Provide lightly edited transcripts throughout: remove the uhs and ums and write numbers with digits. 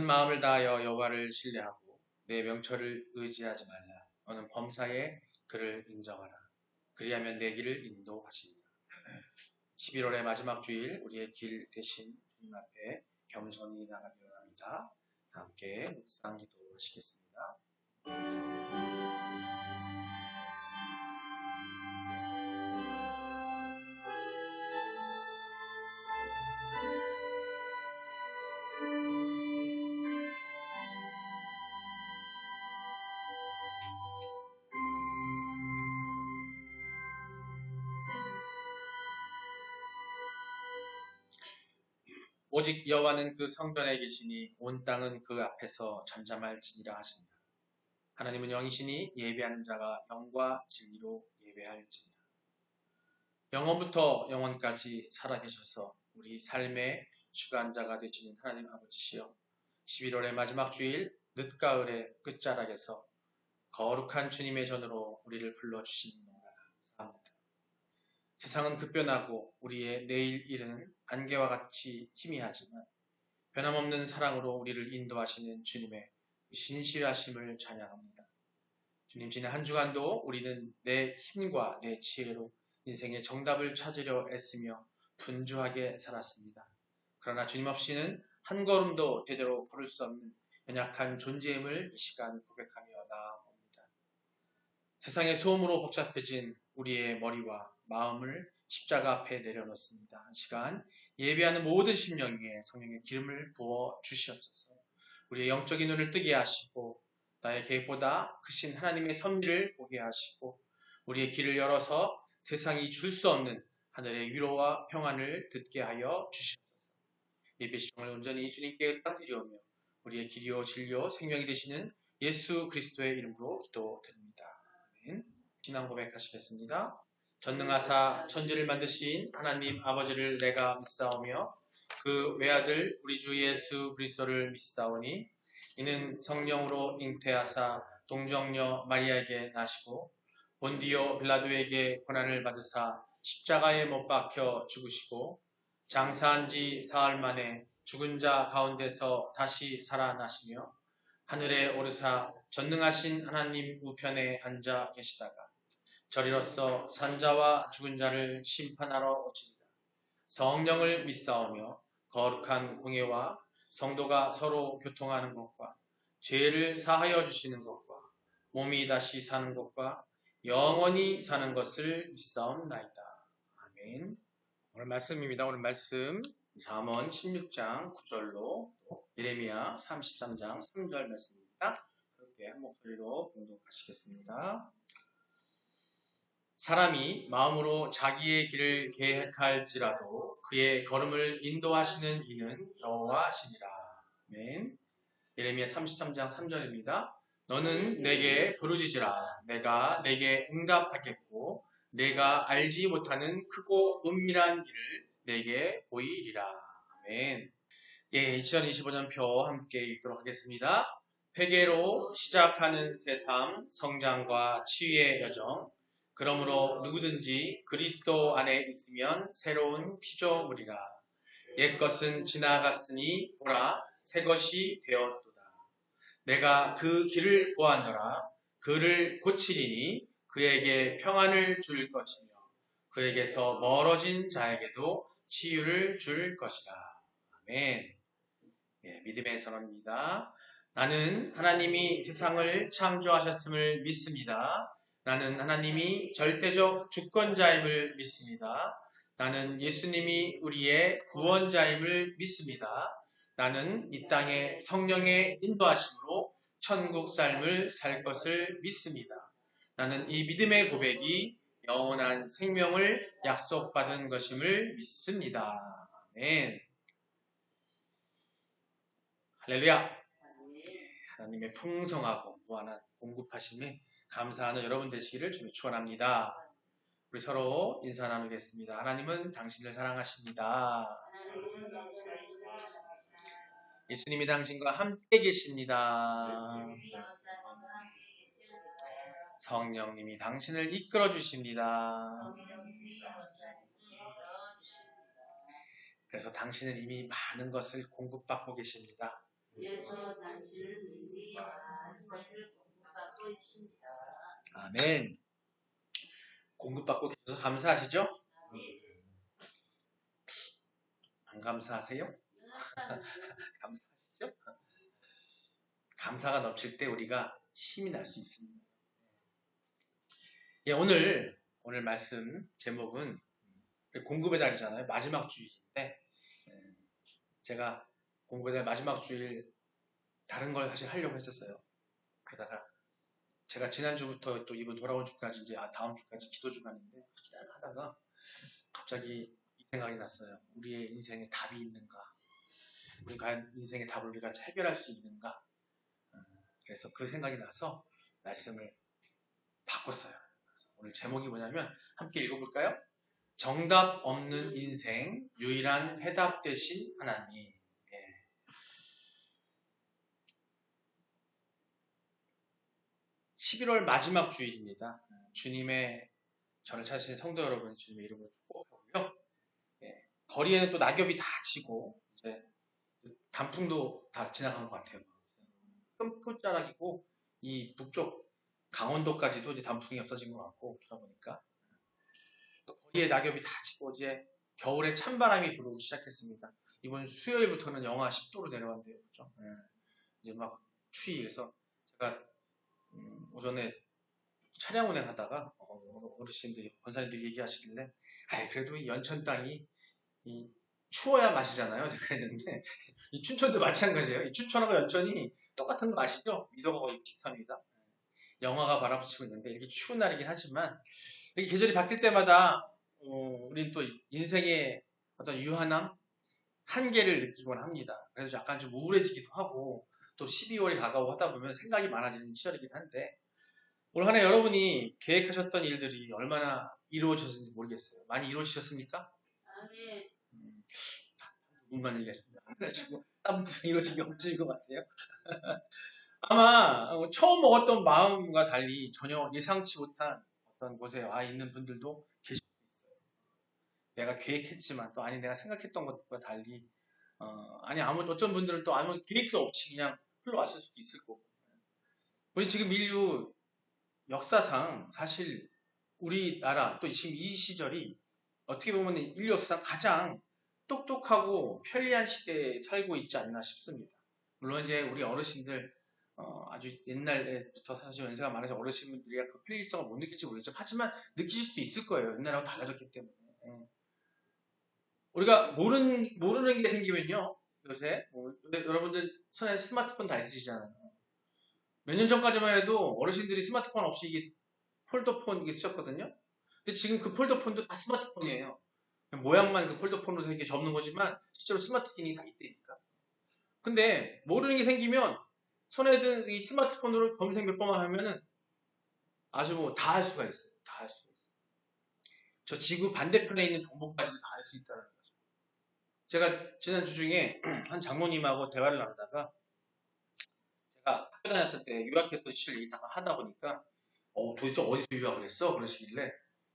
온 마음을 다하여 여호와를 신뢰하고 내 명철을 의지하지 말라. 너는 범사에 그를 인정하라. 그리하면 내 길을 인도하시리라. 11월의 마지막 주일 우리의 길 대신 주님 앞에 겸손히 나가기로 합니다. 다 함께 묵상 기도하시겠습니다. 오직 여호와는 그 성전에 계시니 온 땅은 그 앞에서 잠잠할지니라 하신다. 하나님은 영이시니 예배하는 자가 영과 진리로 예배할지니라. 영원부터 영원까지 살아계셔서 우리 삶의 주관자가 되시는 하나님 아버지시여, 11월의 마지막 주일 늦가을의 끝자락에서 거룩한 주님의 전으로 우리를 불러주시니 너무나 감사합니다. 세상은 급변하고 우리의 내일 일은 안개와 같이 희미하지만 변함없는 사랑으로 우리를 인도하시는 주님의 신실하심을 찬양합니다. 주님, 지난 한 주간도 우리는 내 힘과 내 지혜로 인생의 정답을 찾으려 애쓰며 분주하게 살았습니다. 그러나 주님 없이는 한 걸음도 제대로 걸을 수 없는 연약한 존재임을 이 시간 고백하며 나아옵니다. 세상의 소음으로 복잡해진 우리의 머리와 마음을 십자가 앞에 내려놓습니다. 한 시간 예배하는 모든 심령 위에 성령의 기름을 부어 주시옵소서. 우리의 영적인 눈을 뜨게 하시고 나의 계획보다 크신 하나님의 섭리를 보게 하시고 우리의 길을 열어서 세상이 줄 수 없는 하늘의 위로와 평안을 듣게 하여 주시옵소서. 예배 시간을 온전히 주님께 의탁드리오며 우리의 길이요 진리요 생명이 되시는 예수 그리스도의 이름으로 기도드립니다. 아멘. 신앙 고백하시겠습니다. 전능하사 천지를 만드신 하나님 아버지를 내가 믿사오며 그 외아들 우리 주 예수 그리스도를 믿사오니 이는 성령으로 잉태하사 동정녀 마리아에게 나시고 본디오 빌라도에게 고난을 받으사 십자가에 못 박혀 죽으시고 장사한 지 사흘 만에 죽은 자 가운데서 다시 살아나시며 하늘에 오르사 전능하신 하나님 우편에 앉아 계시다가 저리로서 산자와 죽은 자를 심판하러 오시리라. 성령을 믿사오며 거룩한 공예와 성도가 서로 교통하는 것과 죄를 사하여 주시는 것과 몸이 다시 사는 것과 영원히 사는 것을 믿사옵나이다. 아멘. 오늘 말씀입니다. 오늘 말씀 잠언 16장 9절로 예레미야 33장 3절 말씀입니다. 그렇게 한 목소리로 공독하시겠습니다. 사람이 마음으로 자기의 길을 계획할지라도 그의 걸음을 인도하시는 이는 여호와시니라. 아멘. 예레미야 33장 3절입니다. 너는 내게 부르짖으라. 내가 내게 응답하겠고 내가 알지 못하는 크고 은밀한 일을 내게 보이리라. 아멘. 예, 2025년표 함께 읽도록 하겠습니다. 회개로 시작하는 새삼, 성장과 치유의 여정. 그러므로 누구든지 그리스도 안에 있으면 새로운 피조물이라. 옛것은 지나갔으니 보라 새 것이 되었도다. 내가 그 길을 보았노라. 그를 고치리니 그에게 평안을 줄 것이며 그에게서 멀어진 자에게도 치유를 줄 것이다. 아멘. 예, 믿음의 선언입니다. 나는 하나님이 세상을 창조하셨음을 믿습니다. 나는 하나님이 절대적 주권자임을 믿습니다. 나는 예수님이 우리의 구원자임을 믿습니다. 나는 이 땅에 성령의 인도하심으로 천국 삶을 살 것을 믿습니다. 나는 이 믿음의 고백이 영원한 생명을 약속받은 것임을 믿습니다. 아멘. 할렐루야. 하나님의 풍성하고 무한한 공급하심에 감사하는 여러분 되시기를 주님 축원합니다. 우리 서로 인사 나누겠습니다. 하나님은 당신을 사랑하십니다. 예수님이 당신과 함께 계십니다. 성령님이 당신을 이끌어 주십니다. 그래서 당신은 이미 많은 것을 공급받고 계십니다. 예수 당신을 위한 것을 공부하고 있습니다. 아멘. 공급받고 계셔서 감사하시죠? 안 감사하세요? 감사하시죠? 감사가 넘칠 때 우리가 힘이 날 수 있습니다. 예, 오늘 말씀 제목은 공급의 달이잖아요. 마지막 주일인데 제가 공급의 달 마지막 주일 다른 걸 사실 하려고 했었어요. 그러다가 제가 지난주부터 또 이번 돌아온 주까지 이제 다음 주까지 기도 주간인데 기다하다가 갑자기 이 생각이 났어요. 우리의 인생에 답이 있는가? 우리 과연 인생의 답을 우리가 해결할 수 있는가? 그래서 그 생각이 나서 말씀을 바꿨어요. 그래서 오늘 제목이 뭐냐면 함께 읽어볼까요? 정답 없는 인생, 유일한 해답 되신 하나님. 11월 마지막 주일입니다. 주님의 저를 찾으신 성도 여러분 주님의 이름으로 축복하고요. 거리에는 또 낙엽이 다 지고 이제 단풍도 다 지나간 것 같아요. 끝자락이고 이 북쪽 강원도까지도 이제 단풍이 없어진 것 같고 그러다 보니까 또 거리에 낙엽이 다 지고 이제 겨울에 찬바람이 불기 시작했습니다. 이번 수요일부터는 영하 10도로 내려간대요. 그렇죠? 이제 막 추위해서 제가 오전에 차량 운행하다가 어르신들이 권사님들이 얘기하시길래 그래도 이 연천 땅이 추워야 맛이잖아요. 그랬는데 이 춘천도 마찬가지예요. 이 춘천하고 연천이 똑같은 거 아시죠? 미도가 거의 비슷합니다. 영하가 바람스치고 있는데 이렇게 추운 날이긴 하지만 이렇게 계절이 바뀔 때마다 우리는 또 인생의 어떤 유한함, 한계를 느끼곤 합니다. 그래서 약간 좀 우울해지기도 하고 또 12월이 다가오고 하다 보면 생각이 많아지는 시절이긴 한데 올 한 해 여러분이 계획하셨던 일들이 얼마나 이루어졌는지 모르겠어요. 많이 이루어지셨습니까? 아멘. 누군만 얘기하십니다. 지금 땀도 이루어진 게 없으신 것 같아요. 아마 처음 먹었던 마음과 달리 전혀 예상치 못한 어떤 곳에 와 있는 분들도 계실 수 있어요. 내가 계획했지만 또 아니 내가 생각했던 것과 달리 아니 어떤 분들은 또 아무 계획도 없이 그냥 흘러왔을 수도 있을 거고. 우리 지금 인류 역사상 사실 우리나라 또 지금 이 시절이 어떻게 보면 인류 역사상 가장 똑똑하고 편리한 시대에 살고 있지 않나 싶습니다. 물론 이제 우리 어르신들 아주 옛날부터 사실 연세가 많아서 어르신분들이 그 편리성을 못 느낄지 모르겠죠. 하지만 느끼실 수도 있을 거예요. 옛날하고 달라졌기 때문에. 우리가 모르는 게 생기면요. 요새 여러분들 손에 스마트폰 다 있으시잖아요. 몇 년 전까지만 해도 어르신들이 스마트폰 없이 이게 폴더폰 이게 쓰셨거든요. 근데 지금 그 폴더폰도 다 스마트폰이에요. 모양만 그 폴더폰으로 이렇게 접는 거지만 실제로 스마트폰이 다 있다니까. 근데 모르는 게 생기면 손에 든 이 스마트폰으로 검색 몇 번만 하면은 아주 뭐 다 할 수가 있어요. 다 할 수가 있어요. 저 지구 반대편에 있는 정보까지도 다 알 수 있다는 거죠. 제가 지난주 중에 한 장모님하고 대화를 나누다가 제가 학교 다녔을 때 유학했던 시절 얘기다가 하다 보니까 도대체 어디서 유학을 했어? 그러시길래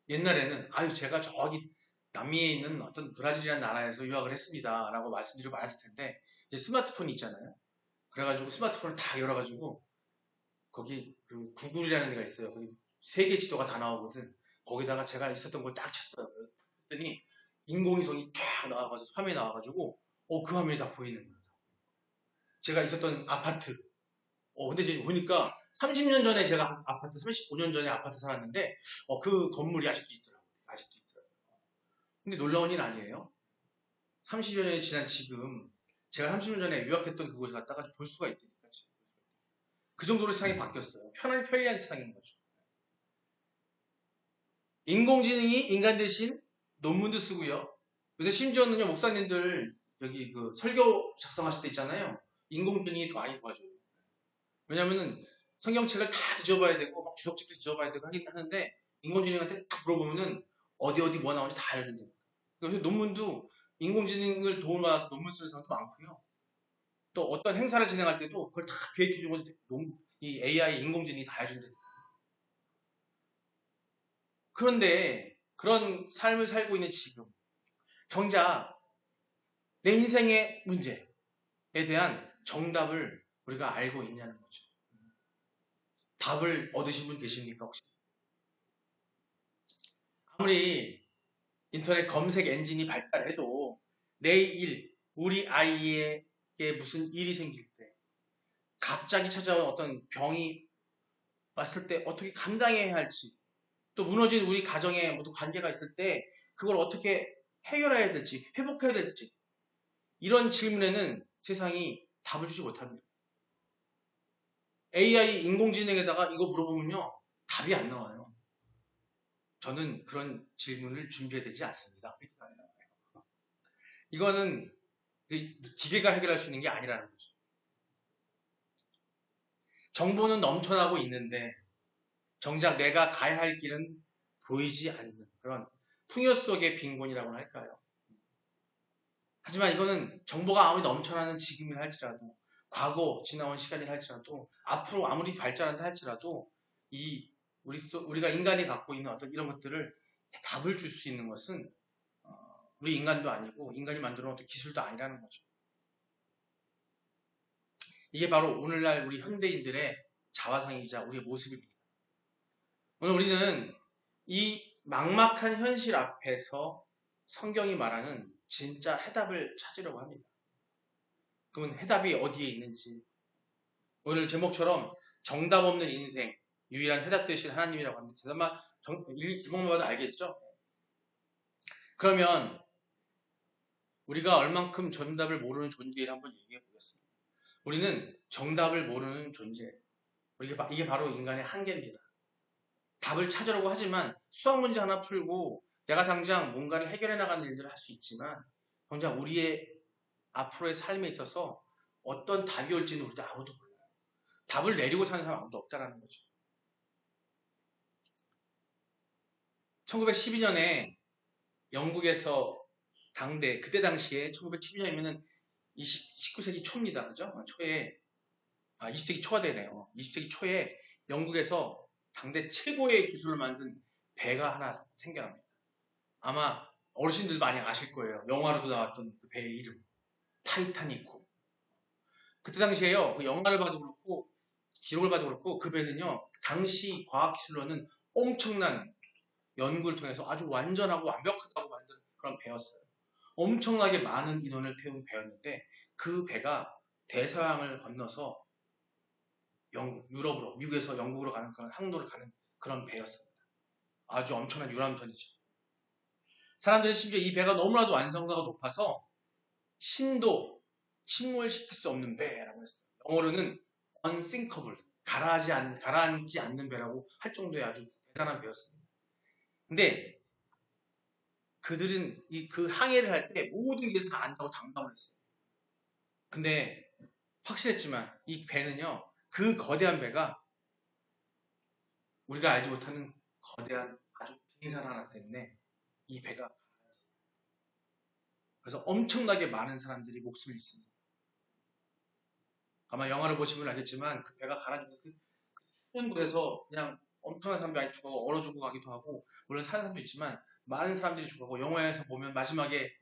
옛날에는 제가 저기 남미에 있는 어떤 브라질이라는 나라에서 유학을 했습니다. 라고 말씀드리고 말았을 텐데 이제 스마트폰이 있잖아요. 그래가지고 스마트폰을 다 열어가지고 거기 그 구글이라는 데가 있어요. 거기 세계 지도가 다 나오거든. 거기다가 제가 있었던 걸 딱 쳤어요. 그랬더니 인공위성이 쫙 나와가지고 화면이 나와가지고 그 화면이 다 보이는 거예요. 제가 있었던 아파트. 근데 이제 보니까 30년 전에 제가 아파트 35년 전에 아파트 살았는데 그 건물이 아직도 있더라고요. 아직도 있더라고요. 근데 놀라운 일 아니에요? 30여 년이 지난 지금 제가 30년 전에 유학했던 그곳에 갔다가 볼 수가 있다니까. 그 정도로 세상이 바뀌었어요. 편리한 세상인 거죠. 인공지능이 인간 대신 논문도 쓰고요. 요새 심지어는요, 목사님들 여기 그 설교 작성하실 때 있잖아요. 인공지능이 더 많이 도와줘요. 왜냐면은 성경책을 다 뒤져봐야 되고 막 주석책도 뒤져봐야 되고 하긴 하는데 인공지능한테 딱 물어보면은 어디 뭐 나오는지 다 알려준대요. 그래서 논문도 인공지능을 도움을 받아서 논문 쓰는 사람도 많고요. 또 어떤 행사를 진행할 때도 그걸 다 기획해주고 이 AI 인공지능이 다 해준대요. 그런데 그런 삶을 살고 있는 지금 정작 내 인생의 문제에 대한 정답을 우리가 알고 있냐는 거죠. 답을 얻으신 분 계십니까 혹시? 아무리 인터넷 검색 엔진이 발달해도 내일 우리 아이에게 무슨 일이 생길 때 갑자기 찾아온 어떤 병이 왔을 때 어떻게 감당해야 할지 또 무너진 우리 가정의 모든 관계가 있을 때 그걸 어떻게 해결해야 될지 회복해야 될지 이런 질문에는 세상이 답을 주지 못합니다. AI 인공지능에다가 이거 물어보면요 답이 안 나와요. 저는 그런 질문을 준비되지 않습니다. 이거는 기계가 해결할 수 있는 게 아니라는 거죠. 정보는 넘쳐나고 있는데 정작 내가 가야 할 길은 보이지 않는 그런 풍요 속의 빈곤이라고 할까요? 하지만 이거는 정보가 아무리 넘쳐나는 지금이라 할지라도 과거 지나온 시간이라 할지라도 앞으로 아무리 발전한다 할지라도 우리가 인간이 갖고 있는 어떤 이런 것들을 답을 줄 수 있는 것은 우리 인간도 아니고 인간이 만들어 놓은 어떤 기술도 아니라는 거죠. 이게 바로 오늘날 우리 현대인들의 자화상이자 우리의 모습입니다. 오늘 우리는 이 막막한 현실 앞에서 성경이 말하는 진짜 해답을 찾으려고 합니다. 그러면 해답이 어디에 있는지 오늘 제목처럼 정답 없는 인생 유일한 해답 되신 하나님이라고 합니다. 아마 제목만 봐도 알겠죠? 그러면 우리가 얼만큼 정답을 모르는 존재를 한번 얘기해 보겠습니다. 우리는 정답을 모르는 존재. 이게 바로 인간의 한계입니다. 답을 찾으려고 하지만 수학 문제 하나 풀고 내가 당장 뭔가를 해결해 나가는 일들을 할 수 있지만 당장 우리의 앞으로의 삶에 있어서 어떤 답이 올지는 우리도 아무도 몰라요. 답을 내리고 사는 사람 아무도 없다라는 거죠. 1912년에 영국에서 그때 당시에 1912년이면은 19세기 초입니다. 그죠? 20세기 초가 되네요. 20세기 초에 영국에서 당대 최고의 기술을 만든 배가 하나 생겨납니다. 아마 어르신들 많이 아실 거예요. 영화로도 나왔던 그 배의 이름. 타이타닉호. 그때 당시에요. 그 영화를 봐도 그렇고 기록을 봐도 그렇고 그 배는요. 당시 과학기술로는 엄청난 연구를 통해서 아주 완전하고 완벽하다고 만든 그런 배였어요. 엄청나게 많은 인원을 태운 배였는데 그 배가 대서양을 건너서 유럽으로, 미국에서 영국으로 가는 그런 항로를 가는 그런 배였습니다. 아주 엄청난 유람선이죠. 사람들은 심지어 이 배가 너무나도 완성도가 높아서 신도 침몰시킬 수 없는 배라고 했어요. 영어로는 unsinkable, 가라앉지 않는 배라고 할 정도의 아주 대단한 배였습니다. 근데 그들은 그 항해를 할 때 모든 게 다 안다고 당당을 했어요. 근데 확실했지만 이 배는요, 그 거대한 배가 우리가 알지 못하는 거대한 아주 빙산 하나 때문에 이 배가 그래서 엄청나게 많은 사람들이 목숨을 잃습니다. 아마 영화를 보시면 알겠지만 그 배가 가라앉는 그 추운 곳에서 그냥 엄청난 사람들이 많이 죽어가고 얼어 죽어가기도 하고 물론 사는 사람도 있지만 많은 사람들이 죽어가고 영화에서 보면 마지막에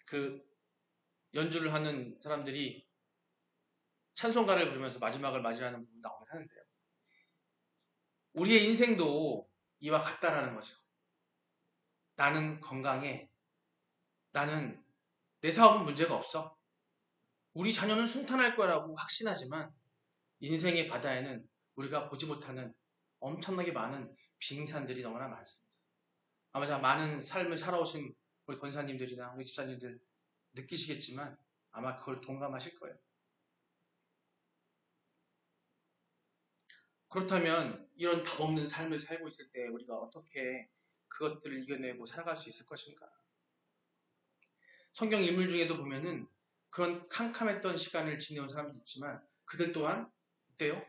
그 연주를 하는 사람들이 찬송가를 부르면서 마지막을 맞이하는 부분 나오긴 하는데요. 우리의 인생도 이와 같다라는 거죠. 나는 건강해. 나는 내 사업은 문제가 없어. 우리 자녀는 순탄할 거라고 확신하지만 인생의 바다에는 우리가 보지 못하는 엄청나게 많은 빙산들이 너무나 많습니다. 아마 많은 삶을 살아오신 우리 권사님들이나 우리 집사님들 느끼시겠지만 아마 그걸 동감하실 거예요. 그렇다면 이런 답 없는 삶을 살고 있을 때 우리가 어떻게 그것들을 이겨내고 살아갈 수 있을 것인가? 성경 인물 중에도 보면은 그런 캄캄했던 시간을 지내온 사람도 있지만 그들 또한 어때요?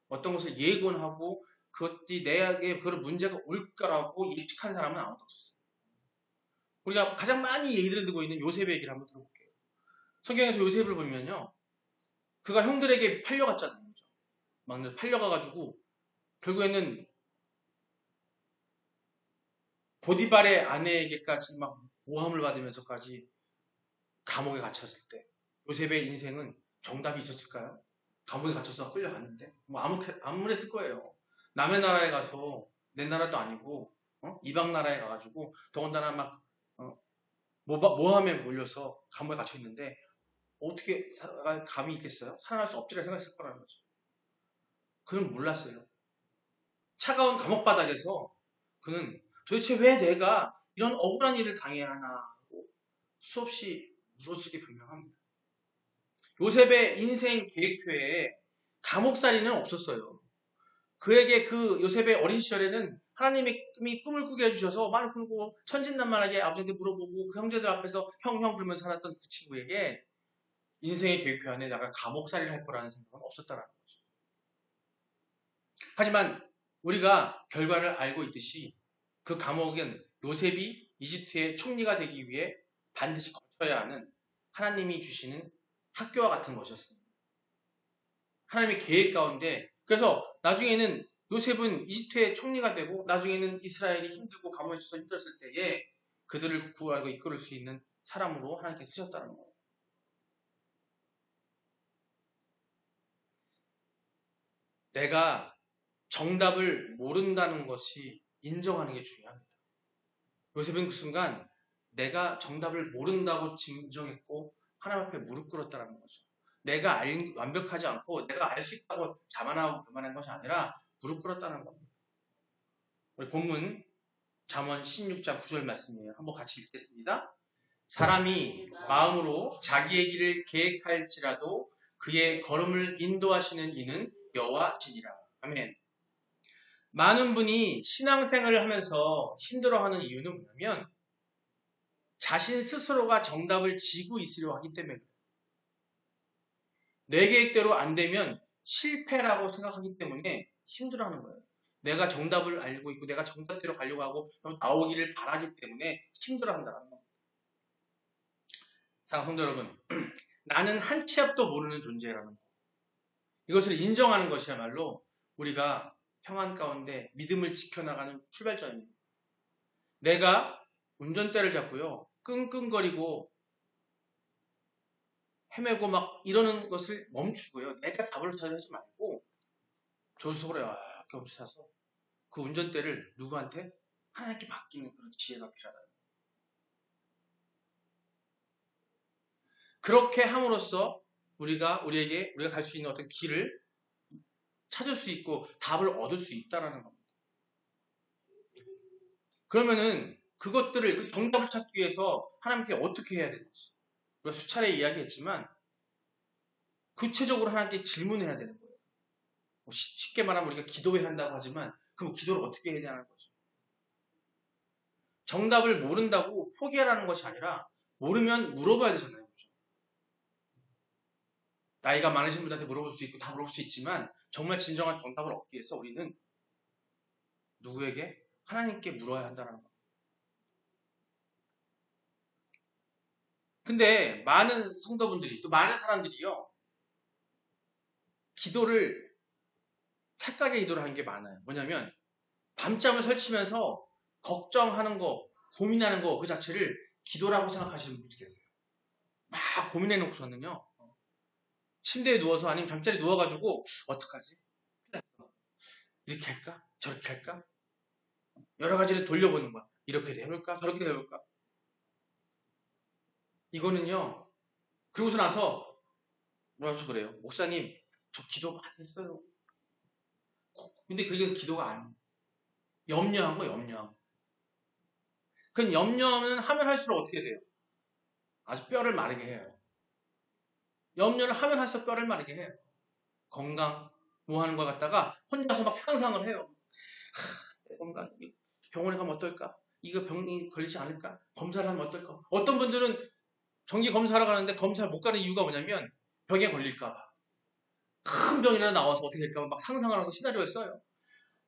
어떤 것을 예고하고 그것이 내게 그런 문제가 올 거라고 예측한 사람은 아무도 없었어요. 우리가 가장 많이 얘기를 듣고 있는 요셉의 얘기를 한번 들어볼게요. 성경에서 요셉을 보면요. 그가 형들에게 팔려갔잖아요. 막 팔려가가지고 결국에는 보디발의 아내에게까지 막 모함을 받으면서까지 감옥에 갇혔을 때 요셉의 인생은 정답이 있었을까요? 감옥에 갇혀서 끌려갔는데 뭐 아무랬을 거예요. 남의 나라에 가서 내 나라도 아니고 이방 나라에 가가지고 더군다나 막 모함에 몰려서 감옥에 갇혀 있는데 어떻게 살아갈 감이 있겠어요? 살아날 수 없지라 생각했을 거라는 거죠. 그는 몰랐어요. 차가운 감옥 바닥에서 그는 도대체 왜 내가 이런 억울한 일을 당해야 하나 하고 수없이 물었을 게 분명합니다. 요셉의 인생 계획표에 감옥살이는 없었어요. 그에게 그 요셉의 어린 시절에는 하나님이 꿈을 꾸게 해주셔서 말을 꾸고 천진난만하게 아버지한테 물어보고 그 형제들 앞에서 형 그러면서 살았던 그 친구에게 인생의 계획표 안에 내가 감옥살이를 할 거라는 생각은 없었다는 거죠. 하지만 우리가 결과를 알고 있듯이 그 감옥은 요셉이 이집트의 총리가 되기 위해 반드시 거쳐야 하는 하나님이 주시는 학교와 같은 것이었습니다. 하나님의 계획 가운데 그래서 나중에는 요셉은 이집트의 총리가 되고 나중에는 이스라엘이 힘들고 감옥에 갇혀서 힘들었을 때에 그들을 구하고 이끌을 수 있는 사람으로 하나님께 쓰셨다는 거예요. 내가 정답을 모른다는 것이 인정하는 게 중요합니다. 요셉은 그 순간 내가 정답을 모른다고 인정했고 하나님 앞에 무릎 꿇었다는 거죠. 내가 완벽하지 않고 내가 알 수 있다고 자만하고 교만한 것이 아니라 무릎 꿇었다는 겁니다. 우리 본문 잠언 16장 9절 말씀이에요. 한번 같이 읽겠습니다. 사람이 마음으로 자기의 길을 계획할지라도 그의 걸음을 인도하시는 이는 여호와시니라. 아멘. 많은 분이 신앙생활을 하면서 힘들어하는 이유는 뭐냐면 자신 스스로가 정답을 지고 있으려 하기 때문에 내 계획대로 안 되면 실패라고 생각하기 때문에 힘들어하는 거예요. 내가 정답을 알고 있고 내가 정답대로 가려고 하고 나오기를 바라기 때문에 힘들어한다는 겁니다. 사랑하는 성도 여러분, 나는 한 치 앞도 모르는 존재라는 거. 이것을 인정하는 것이야말로 우리가 평안 가운데 믿음을 지켜나가는 출발점입니다. 내가 운전대를 잡고요. 끙끙거리고 헤매고 막 이러는 것을 멈추고요. 내가 답을 찾아하지 말고 조수석으로 이렇게 멈춰서 그 운전대를 누구한테? 하나님께 맡기는 그런 지혜가 필요하다. 그렇게 함으로써 우리가 갈 수 있는 어떤 길을 찾을 수 있고 답을 얻을 수 있다는 겁니다. 그러면은 그것들을 그 정답을 찾기 위해서 하나님께 어떻게 해야 되는지 우리가 수차례 이야기했지만 구체적으로 하나님께 질문해야 되는 거예요. 쉽게 말하면 우리가 기도해야 한다고 하지만 그 기도를 어떻게 해야 되는 거죠? 정답을 모른다고 포기하라는 것이 아니라 모르면 물어봐야 되잖아요. 그렇죠? 나이가 많으신 분들한테 물어볼 수도 있고 다 물어볼 수 있지만 정말 진정한 정답을 얻기 위해서 우리는 누구에게? 하나님께 물어야 한다는 겁니다. 근데 많은 성도분들이 또 많은 사람들이요. 기도를 착각의 기도를 하는 게 많아요. 뭐냐면 밤잠을 설치면서 걱정하는 거, 고민하는 거 그 자체를 기도라고 생각하시는 분들이 계세요. 막 고민해놓고서는요. 침대에 누워서 아니면 잠자리에 누워가지고 어떡하지? 이렇게 할까? 저렇게 할까? 여러 가지를 돌려보는 거야. 이렇게도 해볼까? 저렇게도 해볼까? 이거는요. 그러고서 나서 뭐라서 그래요? 목사님 저 기도 많이 했어요. 근데 그게 기도가 아니에요. 염려한 거 염려한 거. 그 염려는 하면 할수록 어떻게 돼요? 아주 뼈를 마르게 해요. 염려를 하면 할수록 뼈를 마르게 해요. 건강 뭐 하는 거 갖다가 혼자서 막 상상을 해요. 건강 병원에 가면 어떨까? 이거 병이 걸리지 않을까? 검사를 하면 어떨까? 어떤 분들은 정기 검사하러 가는데 검사를 못 가는 이유가 뭐냐면 병에 걸릴까 봐. 큰 병이나 나와서 어떻게 될까 막 상상을 해서 시나리오를 써요.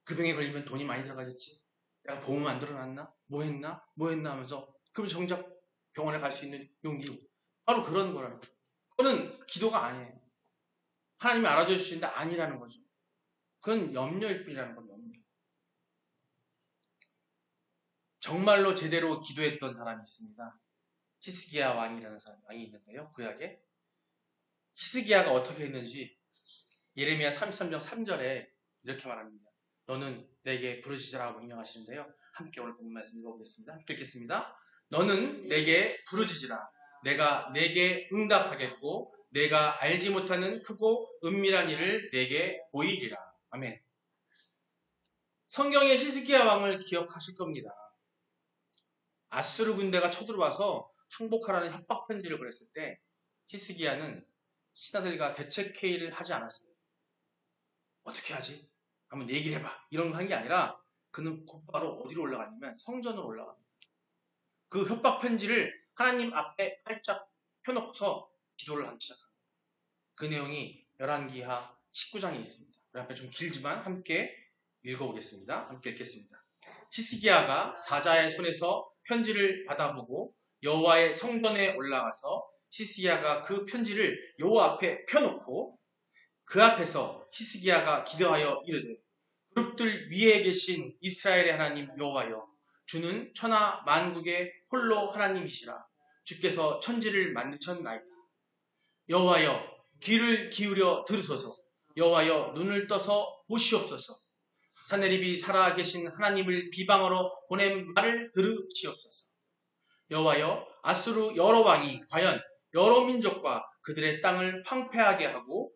그 병에 걸리면 돈이 많이 들어가겠지. 내가 보험 안 들어놨나? 뭐 했나 하면서 그럼 정작 병원에 갈 수 있는 용기 바로 그런 거라는 거예요. 그거는 기도가 아니에요. 하나님이 알아줘 주시는데 아니라는 거죠. 그건 염려일 뿐이라는 겁니다. 염려. 정말로 제대로 기도했던 사람이 있습니다. 히스기야 왕이라는 왕이 있는데요. 구약에 히스기야가 어떻게 했는지 예레미야 33장 3절에 이렇게 말합니다. 너는 내게 부르짖으라고 명령하시는데요. 함께 오늘 본문 말씀 읽어보겠습니다. 함께 읽겠습니다. 너는 내게 부르짖으라. 내가 내게 응답하겠고 내가 알지 못하는 크고 은밀한 일을 내게 보이리라. 아멘. 성경의 히스기야 왕을 기억하실 겁니다. 아수르 군대가 쳐들어와서 항복하라는 협박 편지를 보냈을 때 히스기야는 신하들과 대책회의를 하지 않았어요. 어떻게 하지? 한번 얘기를 해봐. 이런 거 한 게 아니라 그는 곧바로 어디로 올라가냐면 성전으로 올라갑니다. 그 협박 편지를 하나님 앞에 활짝 펴놓고서 기도를 하기 시작합니다. 그 내용이 열왕기하 19장에 있습니다. 우리 앞에 좀 길지만 함께 읽어보겠습니다. 함께 읽겠습니다. 히스기야가 사자의 손에서 편지를 받아보고 여호와의 성전에 올라가서 히스기야가 그 편지를 여호와 앞에 펴놓고 그 앞에서 히스기야가 기도하여 이르되 그룹들 위에 계신 이스라엘의 하나님 여호와여 주는 천하 만국의 홀로 하나님이시라 주께서 천지를 만드셨나이다. 여호와여 귀를 기울여 들으소서. 여호와여 눈을 떠서 보시옵소서. 사내립이 살아 계신 하나님을 비방하러 보낸 말을 들으시옵소서. 여호와여 아수르 여러 왕이 과연 여러 민족과 그들의 땅을 황폐하게 하고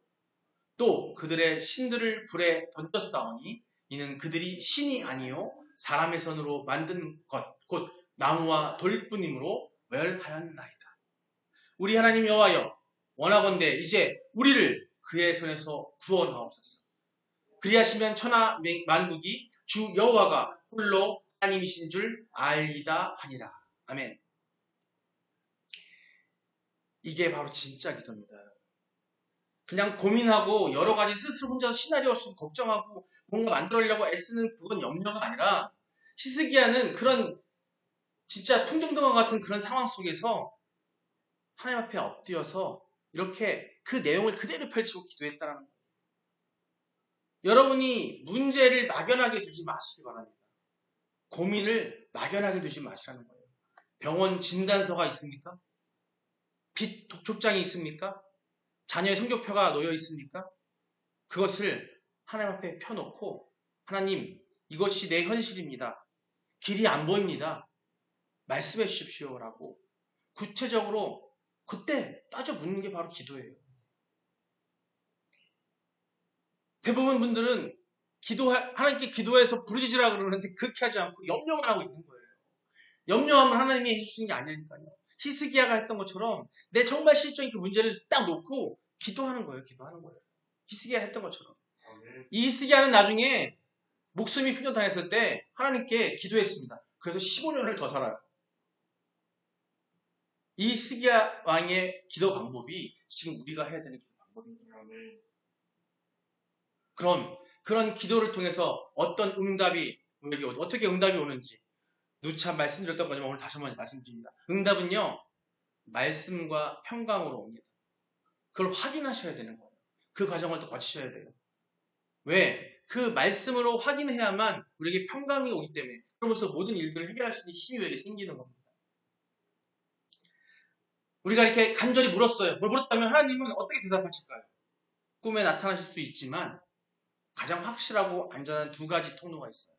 또 그들의 신들을 불에 던졌사오니 이는 그들이 신이 아니요 사람의 손으로 만든 것 곧 나무와 돌뿐이므로 멸하였나이다. 우리 하나님 여호와여 원하건대 이제 우리를 그의 손에서 구원하옵소서. 그리하시면 천하 만국이 주 여호와가 홀로 하나님이신 줄 알리다 하니라. 아멘. 이게 바로 진짜 기도입니다. 그냥 고민하고 여러 가지 스스로 혼자서 시나리오 쓰고 걱정하고 뭔가 만들려고 애쓰는 그건 염려가 아니라 히스기야는 그런 진짜 풍정등화 같은 그런 상황 속에서 하나님 앞에 엎드려서 이렇게 그 내용을 그대로 펼치고 기도했다는 거예요. 여러분이 문제를 막연하게 두지 마시기 바랍니다. 고민을 막연하게 두지 마시라는 거예요. 병원 진단서가 있습니까? 빚 독촉장이 있습니까? 자녀의 성적표가 놓여 있습니까? 그것을 하나님 앞에 펴놓고 하나님 이것이 내 현실입니다. 길이 안 보입니다. 말씀해 주십시오라고 구체적으로 그때 따져 묻는 게 바로 기도예요. 대부분 분들은 하나님께 기도해서 부르짖으라 그러는데 그렇게 하지 않고 염려만 하고 있는 거예요. 염려하면 하나님이 해주시는 게 아니니까요. 히스기야가 했던 것처럼 내 정말 실적인 그 문제를 딱 놓고 기도하는 거예요. 기도하는 거예요. 히스기야 했던 것처럼. 이 히스기야는 나중에 목숨이 휘전당했을 때 하나님께 기도했습니다. 그래서 15년을 더 살아요. 이 히스기야 왕의 기도 방법이 지금 우리가 해야 되는 기도 방법입니다. 그럼 그런 기도를 통해서 어떤 응답이 우리에게 어떻게 응답이 오는지 누차 말씀드렸던 거지만 오늘 다시 한번 말씀드립니다. 응답은요 말씀과 평강으로 옵니다. 그걸 확인하셔야 되는 거예요. 그 과정을 또 거치셔야 돼요. 왜? 그 말씀으로 확인해야만 우리에게 평강이 오기 때문에 그러면서 모든 일들을 해결할 수 있는 힘이 우리에게 생기는 겁니다. 우리가 이렇게 간절히 물었어요. 뭘 물었다면 하나님은 어떻게 대답하실까요? 꿈에 나타나실 수도 있지만 가장 확실하고 안전한 두 가지 통로가 있어요.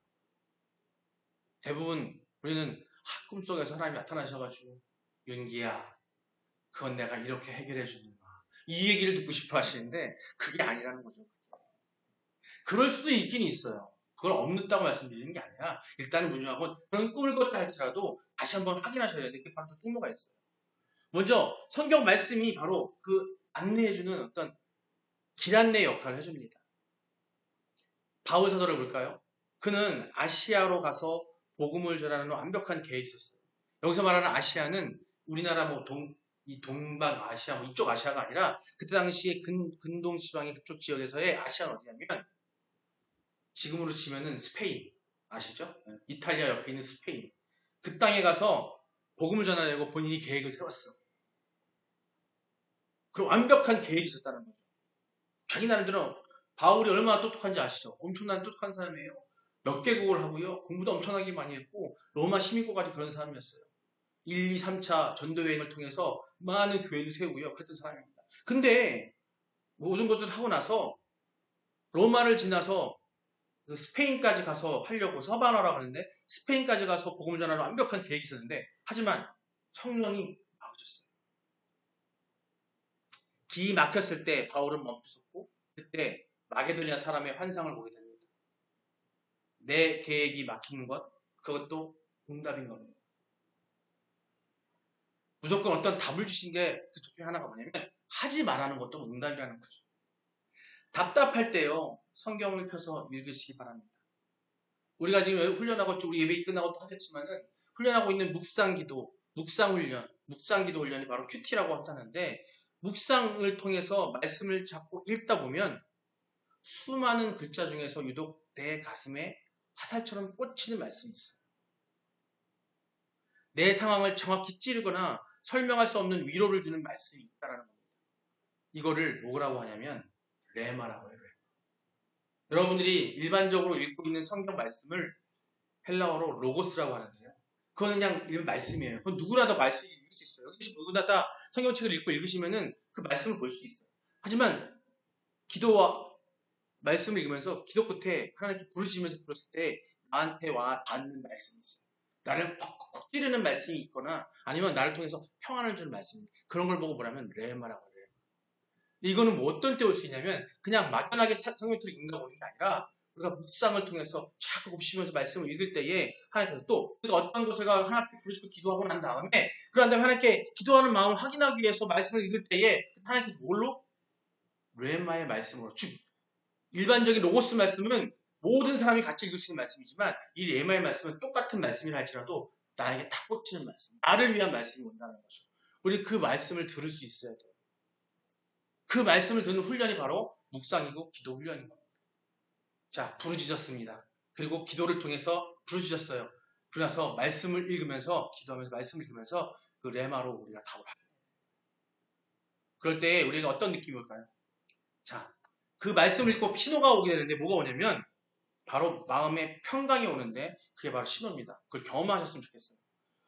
대부분 우리는 꿈속에서 하나님이 나타나셔가지고 윤기야 그건 내가 이렇게 해결해 주는 거야. 이 얘기를 듣고 싶어 하시는데 그게 아니라는 거죠. 그럴 수도 있긴 있어요. 그걸 없는다고 말씀드리는 게 아니라 일단은 무중하고 그런 꿈을 꿨다 할지라도 다시 한번 확인하셔야 되는데 그게 바로 두 통로가 있어요. 먼저 성경 말씀이 바로 그 안내해주는 어떤 길 안내 역할을 해줍니다. 바울 사도를 볼까요? 그는 아시아로 가서 복음을 전하는 완벽한 계획이 있었어요. 여기서 말하는 아시아는 우리나라 이 동방아시아 이쪽 아시아가 아니라 그때 당시에 근동 지방의 그쪽 지역에서의 아시아는 어디냐면 지금으로 치면은 스페인 아시죠? 이탈리아 옆에 있는 스페인 그 땅에 가서 복음을 전하려고 본인이 계획을 세웠어. 그리고 완벽한 계획이 있었다는 거죠. 자기 나름대로 바울이 얼마나 똑똑한지 아시죠? 엄청난 똑똑한 사람이에요. 몇 개국을 하고요. 공부도 엄청나게 많이 했고 로마 시민국까지 그런 사람이었어요. 1, 2, 3차 전도 여행을 통해서 많은 교회를 세우고요. 그랬던 사람입니다. 근데 모든 것을 하고 나서 로마를 지나서 그 스페인까지 가서 하려고 서바나라고 하는데 스페인까지 가서 복음을 전하는 완벽한 계획이 있었는데 하지만 성령이 막으셨어요. 길이 막혔을 때 바울은 멈추었고 그때 마게도냐 사람의 환상을 보게 됩니다. 내 계획이 막히는 것 그것도 응답인 겁니다. 무조건 어떤 답을 주신 게 그 중에 하나가 뭐냐면 하지 말라는 것도 응답이라는 거죠. 답답할 때요 성경을 펴서 읽으시기 바랍니다. 우리가 지금 훈련하고 우리 예배 끝나고 또 하겠지만은 훈련하고 있는 묵상기도, 묵상훈련, 묵상기도 훈련이 바로 큐티라고 하는데 묵상을 통해서 말씀을 잡고 읽다 보면 수많은 글자 중에서 유독 내 가슴에 화살처럼 꽂히는 말씀이 있어요. 내 상황을 정확히 찌르거나 설명할 수 없는 위로를 주는 말씀이 있다는 겁니다. 이거를 뭐라고 하냐면 레마라고 해요. 여러분들이 일반적으로 읽고 있는 성경 말씀을 헬라어로 로고스라고 하는데요. 그거는 그냥 이런 말씀이에요. 그건 누구나 다 말씀을 읽을 수 있어요. 누구나 다 성경책을 읽고 읽으시면은 그 말씀을 볼 수 있어요. 하지만 기도와 말씀을 읽으면서 기도 끝에 하나님께 부르짖으면서 들었을 때 나한테 와 닿는 말씀이 있어요. 나를 콕콕 찌르는 말씀이 있거나 아니면 나를 통해서 평안을 주는 말씀 그런 걸 보고 뭐라면 레마라고 해요. 이거는 뭐 어떤 때 올 수 있냐면 그냥 막연하게 성경책을 읽는다고 하는 게 아니라 우리가 묵상을 통해서 자꾸 곱씹으면서 말씀을 읽을 때에 하나님께서 또 우리가 어떤 것을 하나님께 부르짖고 기도하고 난 다음에 그런 다음에 하나님께 기도하는 마음을 확인하기 위해서 말씀을 읽을 때에 하나님께서 뭘로? 레마의 말씀으로 즉 일반적인 로고스 말씀은 모든 사람이 같이 읽을 수 있는 말씀이지만 이 레마의 말씀은 똑같은 말씀이라 할지라도 나에게 탁 꽂히는 말씀 나를 위한 말씀이 온다는 거죠. 우리 그 말씀을 들을 수 있어야 돼요. 그 말씀을 듣는 훈련이 바로 묵상이고 기도 훈련인 겁니다. 자, 부르짖었습니다. 그리고 기도를 통해서 부르짖었어요. 그러나서 말씀을 읽으면서 기도하면서 말씀을 읽으면서 그 레마로 우리가 답을 하게 돼요. 그럴 때 우리가 어떤 느낌이 올까요? 자, 그 말씀을 읽고 신호가 오게 되는데 뭐가 오냐면 바로 마음의 평강이 오는데 그게 바로 신호입니다. 그걸 경험하셨으면 좋겠어요.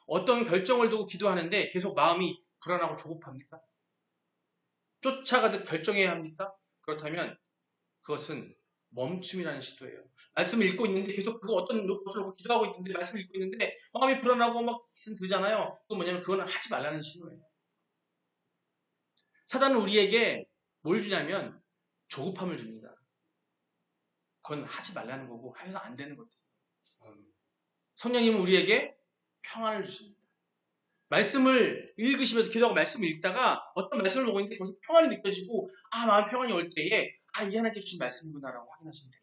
어떤 결정을 두고 기도하는데 계속 마음이 불안하고 조급합니까? 쫓아가듯 결정해야 합니까? 그렇다면 그것은 멈춤이라는 시도예요. 말씀을 읽고 있는데 계속 그거 어떤 것을 놓고 기도하고 있는데 말씀을 읽고 있는데 마음이 불안하고 막 들잖아요. 그건 뭐냐면 그거는 하지 말라는 신호예요. 사단은 우리에게 뭘 주냐면 조급함을 줍니다. 그건 하지 말라는 거고 해서 안 되는 것들. 성령님은 우리에게 평안을 주십니다. 말씀을 읽으시면서 기도하고 말씀을 읽다가 어떤 말씀을 보고 있는데 거기서 평안이 느껴지고 마음 평안이 올 때에 이게 하나님께 주신 말씀이구나라고 확인하시면 돼요.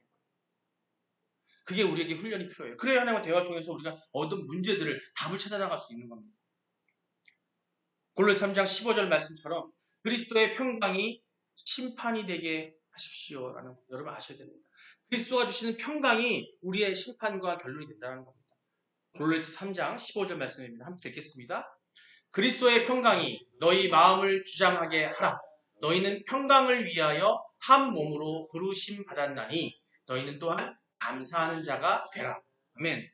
그게 우리에게 훈련이 필요해요. 그래야 하나님과 대화를 통해서 우리가 얻은 문제들을 답을 찾아나갈 수 있는 겁니다. 골로새 3장 15절 말씀처럼 그리스도의 평강이 심판이 되게 하십시오라는 여러분 아셔야 됩니다. 그리스도가 주시는 평강이 우리의 심판과 결론이 된다는 겁니다. 골로새 3장 15절 말씀입니다. 함께 읽겠습니다. 그리스도의 평강이 너희 마음을 주장하게 하라. 너희는 평강을 위하여 한 몸으로 부르심 받았나니 너희는 또한 감사하는 자가 되라. 아멘.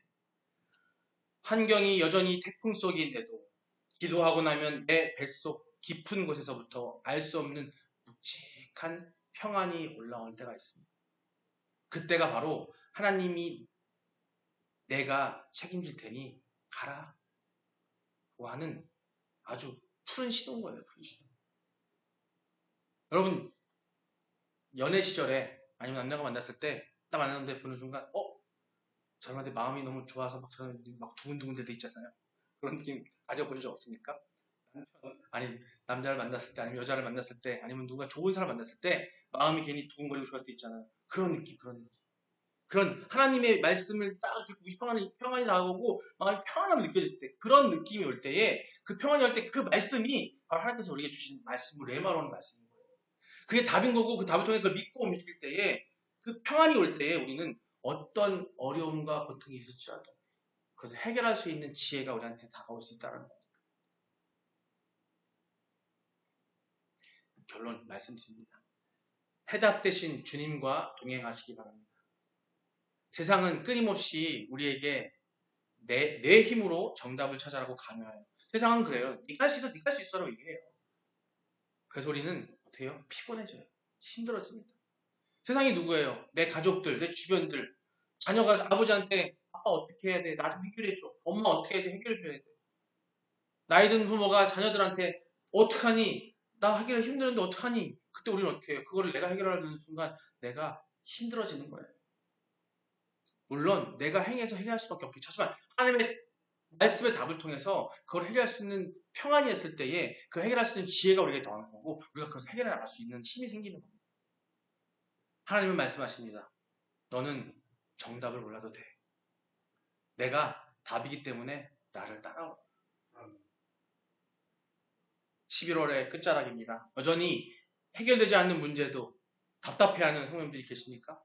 환경이 여전히 태풍 속인데도 기도하고 나면 내 뱃속 깊은 곳에서부터 알 수 없는 묵직한 평안이 올라올 때가 있습니다. 그때가 바로 하나님이 내가 책임질 테니 가라 하는 아주 푸른 시도인 거예요. 푸른 시도. 여러분 연애 시절에 아니면 남녀가 만났을 때 딱 만났는데 보는 순간 저 사람한테 마음이 너무 좋아서 막 두근두근 될 때 있잖아요. 그런 느낌 가져본 적 없습니까? 아니 남자를 만났을 때 아니면 여자를 만났을 때 아니면 누가 좋은 사람 만났을 때 마음이 괜히 두근거리고 좋아할 때 있잖아요. 그런 느낌. 그런 하나님의 말씀을 딱 듣고 평안이 나오고 마음이 평안함을 느껴질 때 그런 느낌이 올 때에 그 평안이 올 때 그 말씀이 바로 하나님께서 우리에게 주신 말씀으로 레마로는 말씀인 거예요. 그게 답인 거고 그 답을 통해 그걸 믿고 움직일 때에 그 평안이 올 때에 우리는 어떤 어려움과 고통이 있을지라도 그것을 해결할 수 있는 지혜가 우리한테 다가올 수 있다는 겁니다. 결론 말씀드립니다. 해답 대신 주님과 동행하시기 바랍니다. 세상은 끊임없이 우리에게 내 힘으로 정답을 찾아라고 강요해요. 세상은 그래요. 네가 할 수 있어, 네가 할 수 있어라고 얘기해요. 그래서 우리는 어떻게 해요? 피곤해져요. 힘들어집니다. 세상이 누구예요? 내 가족들, 내 주변들. 자녀가 아버지한테 아빠 어떻게 해야 돼? 나 좀 해결해줘. 엄마 어떻게 해야 돼? 해결해줘야 돼. 나이 든 부모가 자녀들한테 어떡하니? 나 하기가 힘드는데 어떡하니? 그때 우리는 어떻게 해요? 그거를 내가 해결하는 순간 내가 힘들어지는 거예요. 물론 내가 행해서 해결할 수밖에 없겠죠. 하지만 하나님의 말씀의 답을 통해서 그걸 해결할 수 있는 평안이 있을 때에 그 해결할 수 있는 지혜가 우리에게 더하는 거고 우리가 그것을 해결해 나갈 수 있는 힘이 생기는 겁니다. 하나님은 말씀하십니다. 너는 정답을 몰라도 돼. 내가 답이기 때문에 나를 따라오라. 11월의 끝자락입니다. 여전히 해결되지 않는 문제도 답답해하는 성도님들이 계십니까?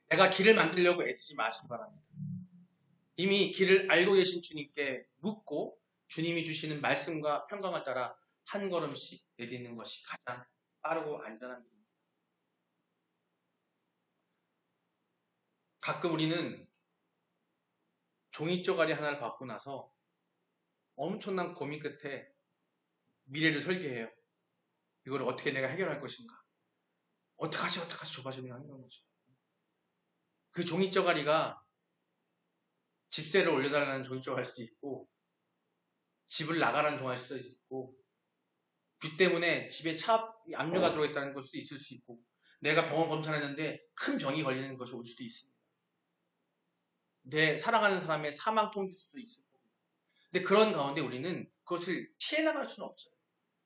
내가 길을 만들려고 애쓰지 마시기 바랍니다. 이미 길을 알고 계신 주님께 묻고 주님이 주시는 말씀과 평강을 따라 한 걸음씩 내딛는 것이 가장 빠르고 안전한 길입니다. 가끔 우리는 종이쪼가리 하나를 받고 나서 엄청난 고민 끝에 미래를 설계해요. 이걸 어떻게 내가 해결할 것인가? 어떡하지 조바심이 하는 거죠. 그 종이쪼가리가 집세를 올려달라는 종이쪼가리일 수도 있고 집을 나가라는 종이일 수도 있고 비 때문에 집에 차 압류가 들어있다는 걸 수도 있을 수 있고 내가 병원 검사를 했는데 큰 병이 걸리는 것이 올 수도 있습니다. 내 사랑하는 사람의 사망 통지일 수도 있을 겁니다. 근데 그런 가운데 우리는 그것을 피해 나갈 수는 없어요.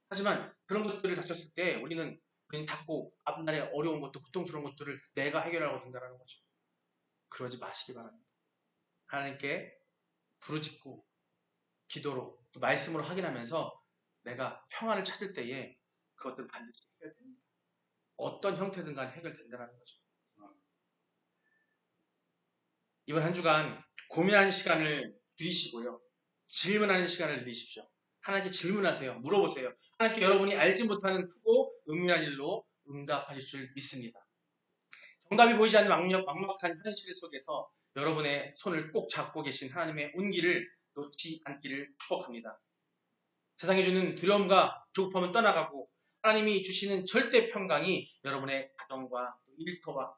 하지만 그런 것들을 닥쳤을 때 우리는 닫고 앞날에 어려운 것도 고통스러운 것들을 내가 해결하고 된다는 거죠. 그러지 마시기 바랍니다. 하나님께 부르짖고 기도로 또 말씀으로 확인하면서 내가 평안을 찾을 때에 그것들 반드시 해결됩니다. 어떤 형태든 간에 해결된다는 거죠. 이번 한 주간 고민하는 시간을 줄이시고요. 질문하는 시간을 늘리십시오. 하나님께 질문하세요. 물어보세요. 하나님께 여러분이 알지 못하는 크고 은밀한 일로 응답하실 줄 믿습니다. 정답이 보이지 않는 막막한 현실 속에서 여러분의 손을 꼭 잡고 계신 하나님의 온기를 놓지 않기를 축복합니다. 세상이 주는 두려움과 조급함은 떠나가고 하나님이 주시는 절대 평강이 여러분의 가정과 일터와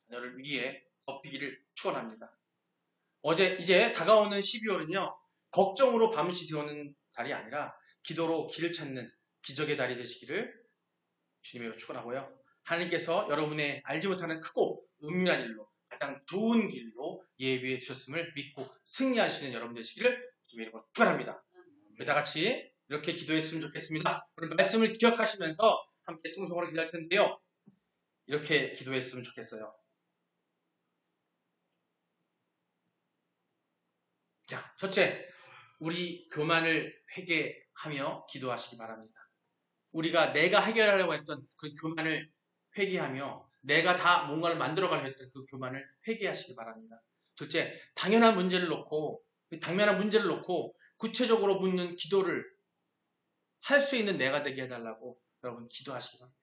자녀를 위해 덮이기를 축원합니다. 이제 다가오는 12월은요. 걱정으로 밤시 새우는 달이 아니라 기도로 길을 찾는 기적의 달이 되시기를 주님으로 축원하고요. 하나님께서 여러분의 알지 못하는 크고 은밀한 일로 가장 좋은 길로 예비해 주셨음을 믿고 승리하시는 여러분 되시기를 주님으로 축원합니다. 우리 다 같이 이렇게 기도했으면 좋겠습니다. 오늘 말씀을 기억하시면서 함께 통성으로 기도할 텐데요. 이렇게 기도했으면 좋겠어요. 자, 첫째, 우리 교만을 회개하며 기도하시기 바랍니다. 우리가 내가 해결하려고 했던 그 교만을 회개하며 내가 다 뭔가를 만들어가려고 했던 그 교만을 회개하시기 바랍니다. 둘째, 당면한 문제를 놓고 구체적으로 묻는 기도를 할 수 있는 내가 되게 해달라고 여러분 기도하시기 바랍니다.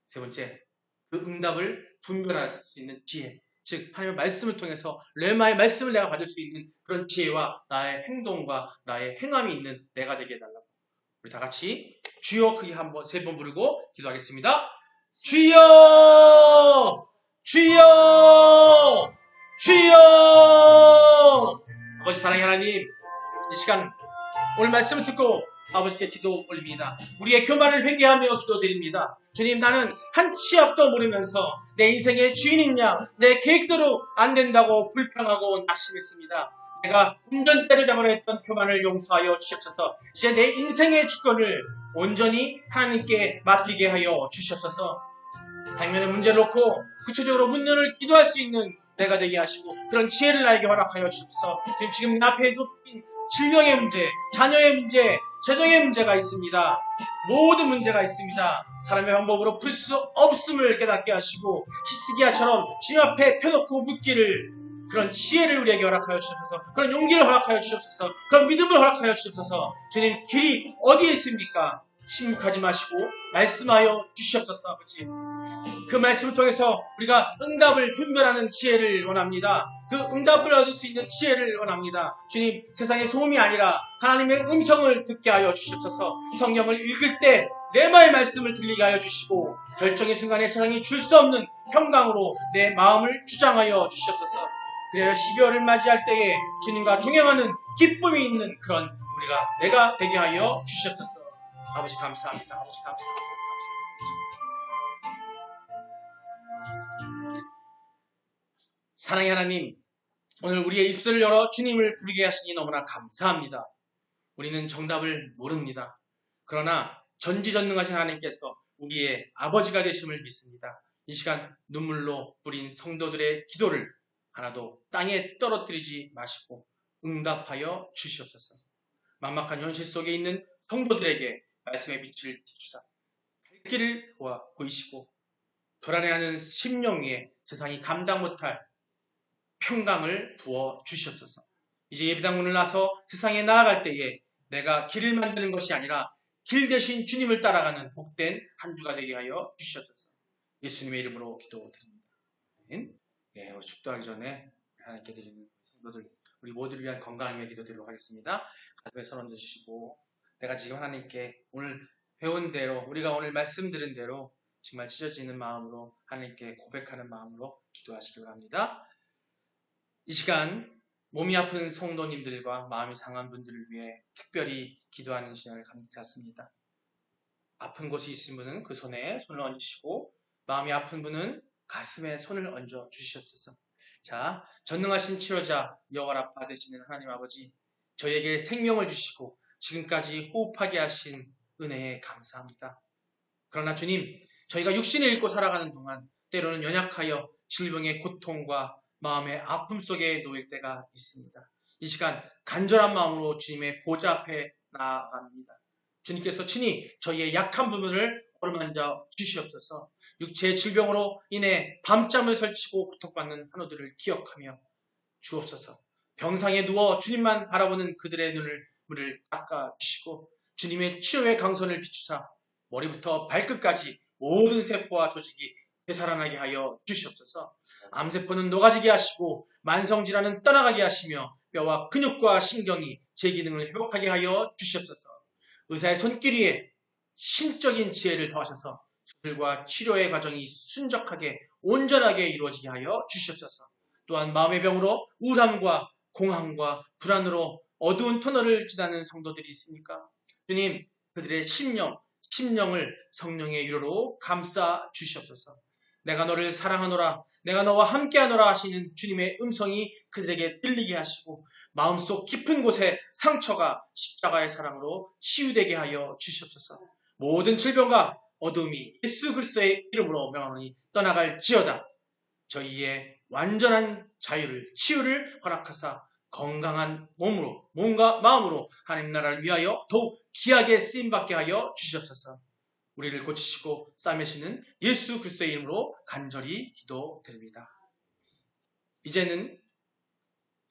세 번째, 그 응답을 분별할 수 있는 지혜, 즉 하나님의 말씀을 통해서 레마의 말씀을 내가 받을 수 있는 그런 지혜와 나의 행동과 나의 행함이 있는 내가 되게 해달라고 우리 다 같이 주여 크게 세 번 부르고 기도하겠습니다. 주여! 주여! 주여! 아버지 사랑의 하나님, 이 시간 오늘 말씀을 듣고 아버지께 기도 올립니다. 우리의 교만을 회개하며 기도드립니다. 주님, 나는 한 치 앞도 모르면서 내 인생의 주인이냐, 내 계획대로 안 된다고 불평하고 낙심했습니다. 내가 운전대를 잡으려 했던 교만을 용서하여 주시옵소서. 이제 내 인생의 주권을 온전히 하나님께 맡기게 하여 주시옵소서. 당면의 문제를 놓고 구체적으로 문제를 기도할 수 있는 내가 되게 하시고 그런 지혜를 나에게 허락하여 주옵소서. 지금 내 앞에 놓인 질병의 문제, 자녀의 문제, 재정의 문제가 있습니다. 모든 문제가 있습니다. 사람의 방법으로 풀 수 없음을 깨닫게 하시고 히스기야처럼 주님 앞에 펴놓고 묻기를 그런 지혜를 우리에게 허락하여 주옵소서. 그런 용기를 허락하여 주옵소서. 그런 믿음을 허락하여 주옵소서. 주님, 길이 어디에 있습니까? 침묵하지 마시고 말씀하여 주시옵소서. 아버지, 그 말씀을 통해서 우리가 응답을 분별하는 지혜를 원합니다. 그 응답을 얻을 수 있는 지혜를 원합니다. 주님, 세상의 소음이 아니라 하나님의 음성을 듣게 하여 주시옵소서. 성경을 읽을 때 레마의 말씀을 들리게 하여 주시고 결정의 순간에 세상이 줄 수 없는 평강으로 내 마음을 주장하여 주시옵소서. 그래야 12월을 맞이할 때에 주님과 동행하는 기쁨이 있는 그런 내가 되게 하여 주시옵소서. 아버지 감사합니다. 아버지 감사합니다. 사랑의 하나님, 오늘 우리의 입술을 열어 주님을 부르게 하시니 너무나 감사합니다. 우리는 정답을 모릅니다. 그러나 전지전능하신 하나님께서 우리의 아버지가 되심을 믿습니다. 이 시간 눈물로 뿌린 성도들의 기도를 하나도 땅에 떨어뜨리지 마시고 응답하여 주시옵소서. 막막한 현실 속에 있는 성도들에게 말씀의 빛을 비추사 갈 길을 보이시고 불안해하는 심령 위에 세상이 감당 못할 평강을 부어 주시옵소서. 이제 예배당 문을 나서 세상에 나아갈 때에 내가 길을 만드는 것이 아니라 길 대신 주님을 따라가는 복된 한 주가 되게 하여 주시옵소서. 예수님의 이름으로 기도드립니다. 네, 축도하기 전에 하나님께 드리는 성도들, 우리 모두를 위한 건강을 위해 기도드리도록 하겠습니다. 가슴에 손 얹으시고 내가 지금 하나님께 오늘 배운 대로, 우리가 오늘 말씀 들은 대로 정말 찢어지는 마음으로 하나님께 고백하는 마음으로 기도하시기 바랍니다. 이 시간 몸이 아픈 성도님들과 마음이 상한 분들을 위해 특별히 기도하는 시간을 갖습니다. 아픈 곳이 있으신 분은 그 손에 손을 얹으시고 마음이 아픈 분은 가슴에 손을 얹어 주시옵소서. 자, 전능하신 치료자 여호와 라파 되시는 하나님 아버지, 저에게 생명을 주시고 지금까지 호흡하게 하신 은혜에 감사합니다. 그러나 주님, 저희가 육신을 잃고 살아가는 동안 때로는 연약하여 질병의 고통과 마음의 아픔 속에 놓일 때가 있습니다. 이 시간 간절한 마음으로 주님의 보좌 앞에 나아갑니다. 주님께서 친히 저희의 약한 부분을 어루만져 주시옵소서. 육체의 질병으로 인해 밤잠을 설치고 고통받는 한우들을 기억하며 주옵소서. 병상에 누워 주님만 바라보는 그들의 눈물을 닦아주시고 주님의 치료의 강선을 비추사 머리부터 발끝까지 모든 세포와 조직이 되살아나게 하여 주시옵소서. 암세포는 녹아지게 하시고 만성질환은 떠나가게 하시며 뼈와 근육과 신경이 제 기능을 회복하게 하여 주시옵소서. 의사의 손길 위에 신적인 지혜를 더하셔서 수술과 치료의 과정이 순적하게 온전하게 이루어지게 하여 주시옵소서. 또한 마음의 병으로 우울함과 공황과 불안으로 어두운 터널을 지나는 성도들이 있습니까? 주님, 그들의 심령을 성령의 위로로 감싸 주시옵소서. 내가 너를 사랑하노라, 내가 너와 함께하노라 하시는 주님의 음성이 그들에게 들리게 하시고 마음속 깊은 곳에 상처가 십자가의 사랑으로 치유되게 하여 주시옵소서. 모든 질병과 어둠이 예수 그리스도의 이름으로 명하노니 떠나갈지어다. 저희의 완전한 자유를, 치유를 허락하사 건강한 몸과 마음으로 하나님 나라를 위하여 더욱 귀하게 쓰임받게 하여 주시옵소서. 우리를 고치시고 싸매시는 예수 그리스도의 이름으로 간절히 기도드립니다. 이제는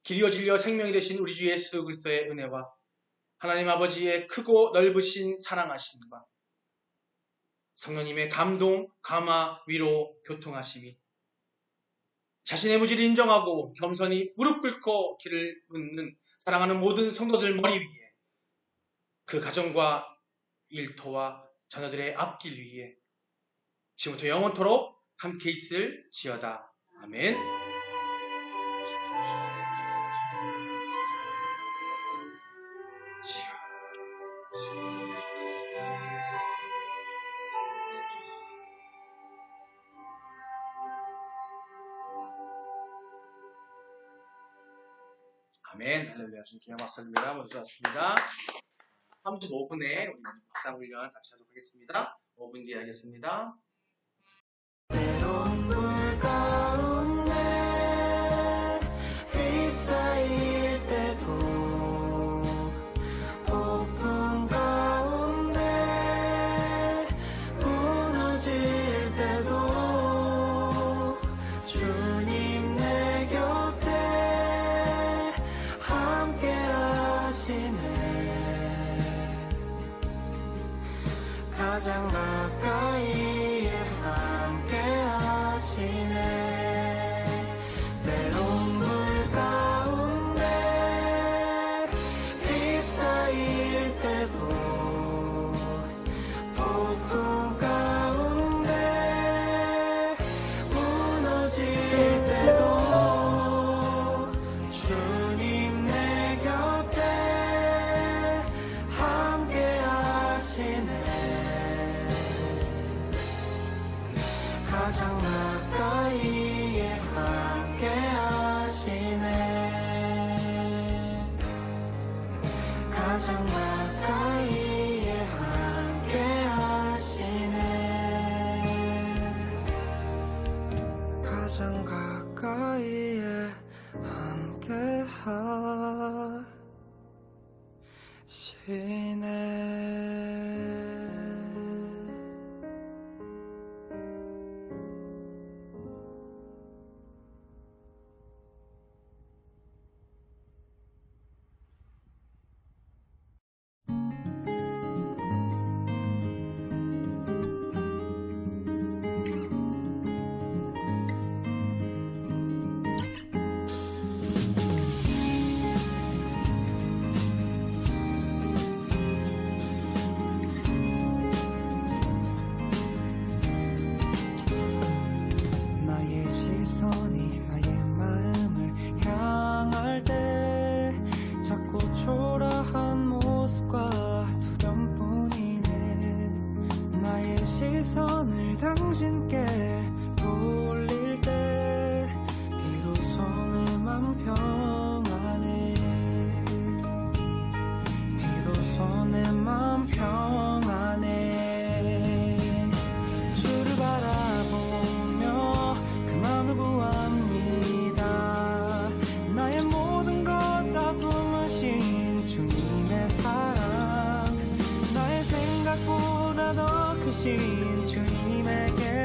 길이요 진리요 생명이 되신 우리 주 예수 그리스도의 은혜와 하나님 아버지의 크고 넓으신 사랑하심과 성령님의 감동, 감화, 위로, 교통하심이 자신의 무지를 인정하고 겸손히 무릎 꿇고 길을 묻는 사랑하는 모든 성도들 머리 위에 그 가정과 일터와 자녀들의 앞길 위에 지금부터 영원토록 함께 있을지어다. 아멘. 아멘. 할렐루야. 주님께 영광받습니다. 모두 수고하셨습니다. 35분에 우리 박사훈련 같이 하도록 하겠습니다. 5분 뒤에 하겠습니다. 때론 물 가운데 휩싸일 때도 폭풍 가운데 무너질 때도 주님 내 곁에 함께 하시네. 가장 가까이에 함께 하시네 때론 불 가운데 휩싸일 때도 폭풍 가운데 무너질 때도 주님 내 곁에 함께 하시네 가장 가까이에 함께 하시네 가장 가까이에 함께 하시네 가장 가까이에 함께 하시네 나의 시선이 나의 마음을 향할 때 자꾸 초라한 모습과 두려움뿐이네 나의 시선을 당신께 돌릴 때 비로소 내 맘 평안해 비로소 내 맘 평안해 주를 바라보며 그 맘을 구합니다 나의 모든 것 다 품으신 주님의 사랑 나의 생각보다 더 크신 주님에게